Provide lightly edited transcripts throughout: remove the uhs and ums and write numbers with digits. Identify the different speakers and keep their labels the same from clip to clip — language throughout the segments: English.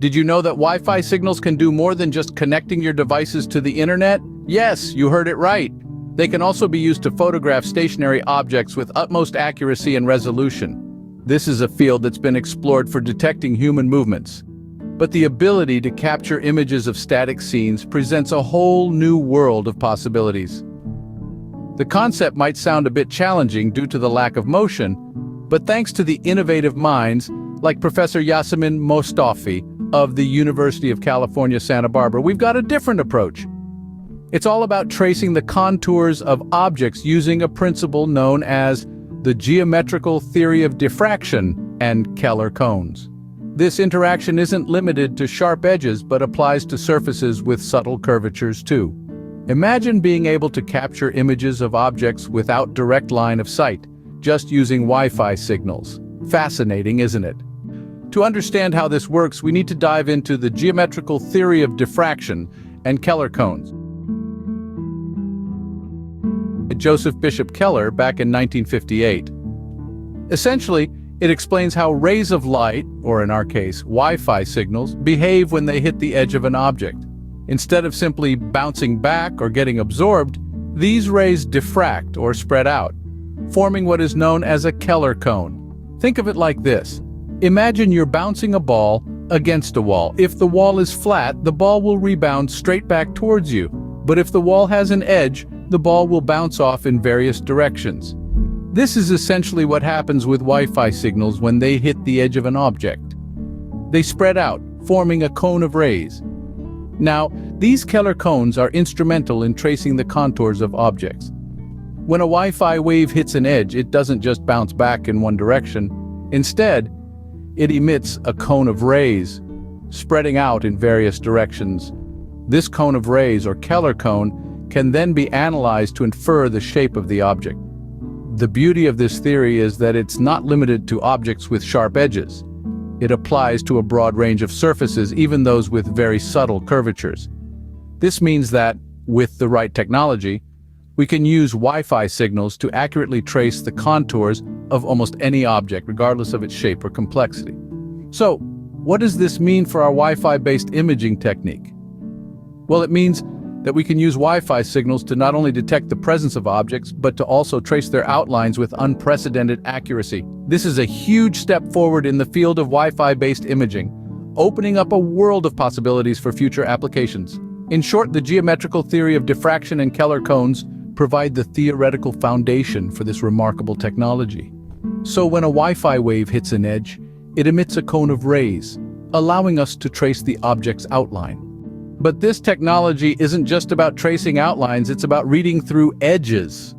Speaker 1: Did you know that Wi-Fi signals can do more than just connecting your devices to the internet? Yes, you heard it right. They can also be used to photograph stationary objects with utmost accuracy and resolution. This is a field that's been explored for detecting human movements. But the ability to capture images of static scenes presents a whole new world of possibilities. The concept might sound a bit challenging due to the lack of motion, but thanks to the innovative minds like Professor Yasemin Mostafi of the University of California, Santa Barbara, we've got a different approach. It's all about tracing the contours of objects using a principle known as the geometrical theory of diffraction and Keller cones. This interaction isn't limited to sharp edges but applies to surfaces with subtle curvatures too. Imagine being able to capture images of objects without direct line of sight, just using Wi-Fi signals. Fascinating, isn't it? To understand how this works, we need to dive into the geometrical theory of diffraction and Keller cones. Joseph Bishop Keller back in 1958. Essentially, it explains how rays of light, or in our case, Wi-Fi signals, behave when they hit the edge of an object. Instead of simply bouncing back or getting absorbed, these rays diffract or spread out, forming what is known as a Keller cone. Think of it like this. Imagine you're bouncing a ball against a wall. If the wall is flat, the ball will rebound straight back towards you. But if the wall has an edge, the ball will bounce off in various directions. This is essentially what happens with Wi-Fi signals when they hit the edge of an object. They spread out, forming a cone of rays. Now, these Keller cones are instrumental in tracing the contours of objects. When a Wi-Fi wave hits an edge, it doesn't just bounce back in one direction. Instead, it emits a cone of rays, spreading out in various directions. This cone of rays, or Keller cone, can then be analyzed to infer the shape of the object. The beauty of this theory is that it's not limited to objects with sharp edges. It applies to a broad range of surfaces, even those with very subtle curvatures. This means that, with the right technology, we can use Wi-Fi signals to accurately trace the contours of almost any object, regardless of its shape or complexity. So, what does this mean for our Wi-Fi-based imaging technique? Well, it means that we can use Wi-Fi signals to not only detect the presence of objects, but to also trace their outlines with unprecedented accuracy. This is a huge step forward in the field of Wi-Fi-based imaging, opening up a world of possibilities for future applications. In short, the geometrical theory of diffraction and Keller cones provide the theoretical foundation for this remarkable technology. So when a Wi-Fi wave hits an edge, it emits a cone of rays, allowing us to trace the object's outline. But this technology isn't just about tracing outlines, it's about reading through edges.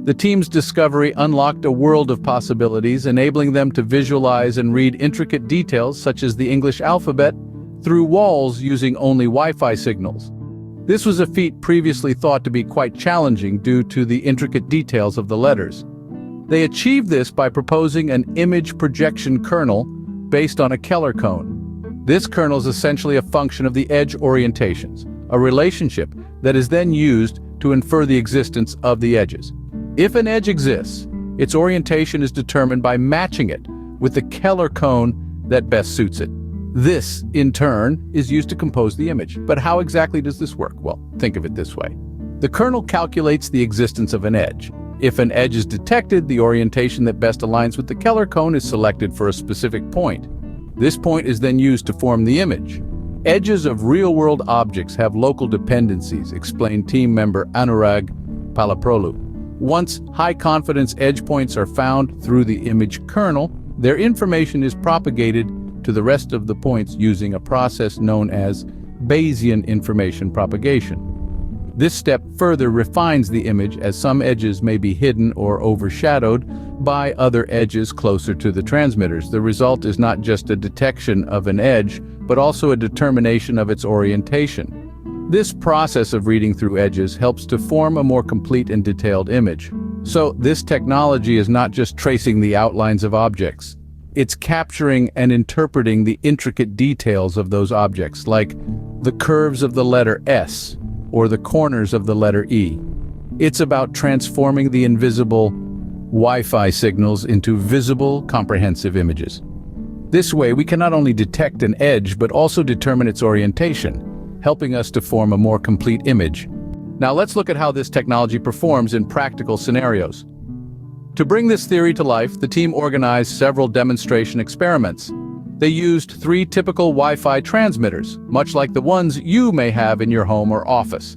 Speaker 1: The team's discovery unlocked a world of possibilities, enabling them to visualize and read intricate details such as the English alphabet through walls using only Wi-Fi signals. This was a feat previously thought to be quite challenging due to the intricate details of the letters. They achieved this by proposing an image projection kernel based on a Keller cone. This kernel is essentially a function of the edge orientations, a relationship that is then used to infer the existence of the edges. If an edge exists, its orientation is determined by matching it with the Keller cone that best suits it. This, in turn, is used to compose the image. But how exactly does this work? Well, think of it this way. The kernel calculates the existence of an edge. If an edge is detected, the orientation that best aligns with the Keller cone is selected for a specific point. This point is then used to form the image. Edges of real-world objects have local dependencies, explained team member Anurag Palaprolu. Once high-confidence edge points are found through the image kernel, their information is propagated to the rest of the points using a process known as Bayesian information propagation. This step further refines the image, as some edges may be hidden or overshadowed by other edges closer to the transmitters. The result is not just a detection of an edge, but also a determination of its orientation. This process of reading through edges helps to form a more complete and detailed image. So this technology is not just tracing the outlines of objects. It's capturing and interpreting the intricate details of those objects, like the curves of the letter S or the corners of the letter E. It's about transforming the invisible Wi-Fi signals into visible, comprehensive images. This way, we can not only detect an edge but also determine its orientation, helping us to form a more complete image. Now let's look at how this technology performs in practical scenarios. To bring this theory to life, the team organized several demonstration experiments. They used 3 typical Wi-Fi transmitters, much like the ones you may have in your home or office.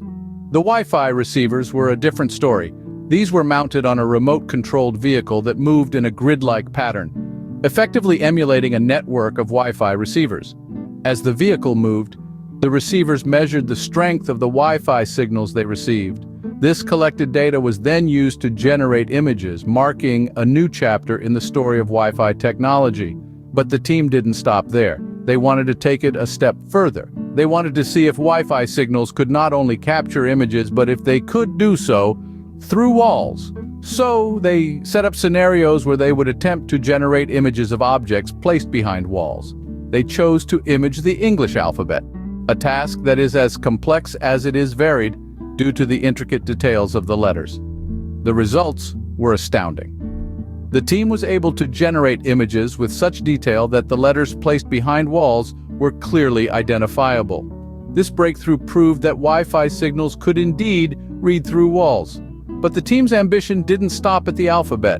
Speaker 1: The Wi-Fi receivers were a different story. These were mounted on a remote-controlled vehicle that moved in a grid-like pattern, effectively emulating a network of Wi-Fi receivers. As the vehicle moved, the receivers measured the strength of the Wi-Fi signals they received. This collected data was then used to generate images, marking a new chapter in the story of Wi-Fi technology. But the team didn't stop there. They wanted to take it a step further. They wanted to see if Wi-Fi signals could not only capture images, but if they could do so through walls. So they set up scenarios where they would attempt to generate images of objects placed behind walls. They chose to image the English alphabet, a task that is as complex as it is varied due to the intricate details of the letters. The results were astounding. The team was able to generate images with such detail that the letters placed behind walls were clearly identifiable. This breakthrough proved that Wi-Fi signals could indeed read through walls. But the team's ambition didn't stop at the alphabet.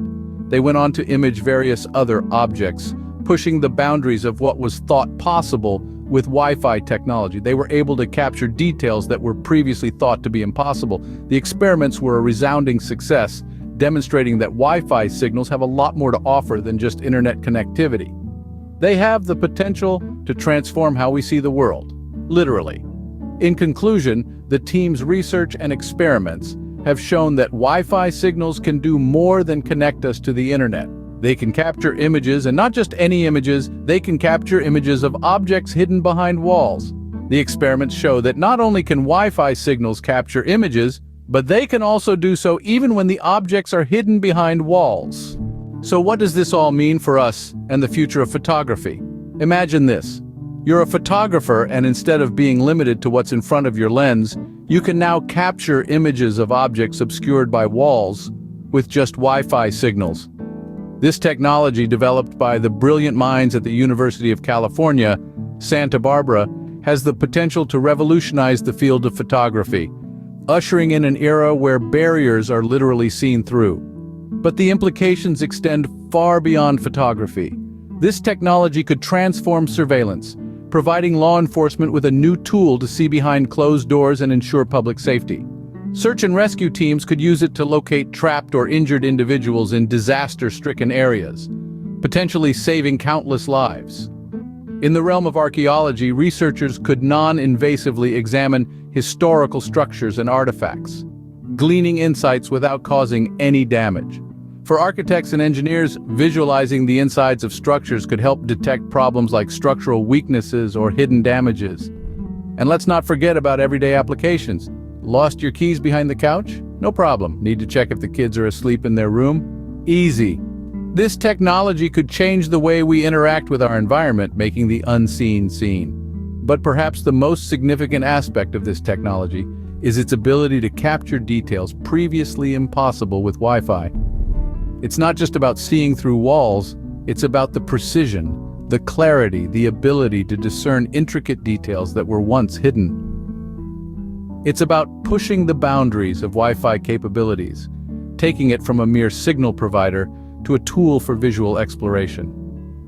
Speaker 1: They went on to image various other objects, pushing the boundaries of what was thought possible with Wi-Fi technology. They were able to capture details that were previously thought to be impossible. The experiments were a resounding success, demonstrating that Wi-Fi signals have a lot more to offer than just internet connectivity. They have the potential to transform how we see the world, literally. In conclusion, the team's research and experiments have shown that Wi-Fi signals can do more than connect us to the internet. They can capture images, and not just any images, they can capture images of objects hidden behind walls. The experiments show that not only can Wi-Fi signals capture images, but they can also do so even when the objects are hidden behind walls. So what does this all mean for us and the future of photography? Imagine this. You're a photographer, and instead of being limited to what's in front of your lens, you can now capture images of objects obscured by walls with just Wi-Fi signals. This technology, developed by the brilliant minds at the University of California, Santa Barbara, has the potential to revolutionize the field of photography, ushering in an era where barriers are literally seen through. But the implications extend far beyond photography. This technology could transform surveillance, providing law enforcement with a new tool to see behind closed doors and ensure public safety. Search and rescue teams could use it to locate trapped or injured individuals in disaster-stricken areas, potentially saving countless lives. In the realm of archaeology, researchers could non-invasively examine historical structures and artifacts, gleaning insights without causing any damage. For architects and engineers, visualizing the insides of structures could help detect problems like structural weaknesses or hidden damages. And let's not forget about everyday applications. Lost your keys behind the couch? No problem. Need to check if the kids are asleep in their room? Easy. This technology could change the way we interact with our environment, making the unseen seen. But perhaps the most significant aspect of this technology is its ability to capture details previously impossible with Wi-Fi. It's not just about seeing through walls, it's about the precision, the clarity, the ability to discern intricate details that were once hidden. It's about pushing the boundaries of Wi-Fi capabilities, taking it from a mere signal provider to a tool for visual exploration.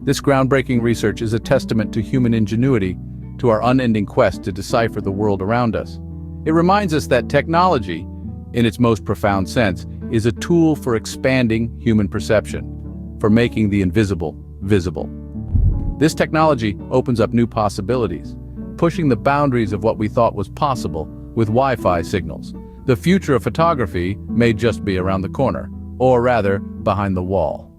Speaker 1: This groundbreaking research is a testament to human ingenuity, to our unending quest to decipher the world around us. It reminds us that technology, in its most profound sense, is a tool for expanding human perception, for making the invisible visible. This technology opens up new possibilities, pushing the boundaries of what we thought was possible with Wi-Fi signals. The future of photography may just be around the corner, or rather, behind the wall.